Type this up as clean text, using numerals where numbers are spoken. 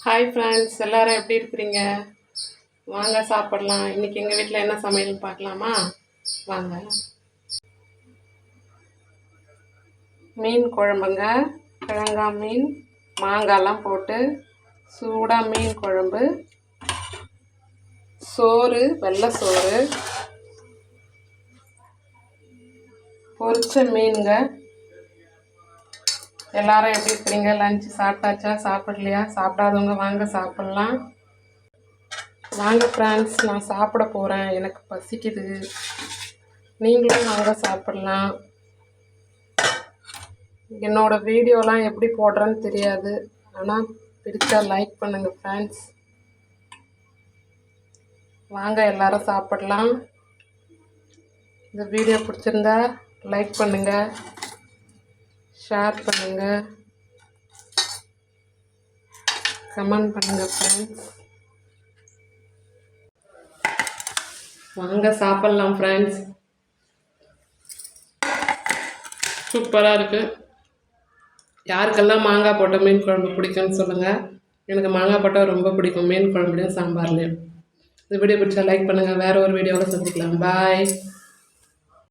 Hi friends, எல்லோரும் எப்படி இருக்கிறீங்க? வாங்க சாப்பிடலாம். இன்றைக்கி எங்கள் வீட்டில் என்ன சமையல்னு பார்க்கலாமா? வாங்க. மீன் குழம்புங்க. கிழங்கா மீன், மாங்காய்லாம் போட்டு சூடாக மீன் குழம்பு, சோறு, வெள்ளை சோறு, பொரிச்ச மீனுங்க. எல்லாரும் எப்படி இருக்கிறீங்க? லஞ்சு சாப்பிட்டாச்சா? சாப்பிடலையா? சாப்பிடாதவங்க வாங்க சாப்பிட்லாம். வாங்க ஃப்ரெண்ட்ஸ், நான் சாப்பிட போகிறேன். எனக்கு பசிக்குது. நீங்களும் வாங்க சாப்பிட்லாம். என்னோடய வீடியோலாம் எப்படி போடுறேன்னு தெரியாது, ஆனால் பிடிச்சா லைக் பண்ணுங்கள் ஃப்ரெண்ட்ஸ். வாங்க எல்லாரும் சாப்பிடலாம். இந்த வீடியோ பிடிச்சிருந்தா லைக் பண்ணுங்கள், ஷேர் பண்ணுங்கள், கமெண்ட் பண்ணுங்கள் ஃப்ரெண்ட்ஸ். வாங்க சாப்பிட்லாம் ஃப்ரெண்ட்ஸ். சூப்பராக இருக்குது. யாருக்கெல்லாம் மாங்காய் போட்ட மீன் குழம்பு பிடிக்கும்னு சொல்லுங்கள். எனக்கு மாங்காய் போட்டால் ரொம்ப பிடிக்கும், மீன் குழம்புலையும் சாம்பார்லேயும். இந்த வீடியோ பிடிச்சா லைக் பண்ணுங்கள். வேறு ஒரு வீடியோவில் சந்திக்கலாம். பாய்.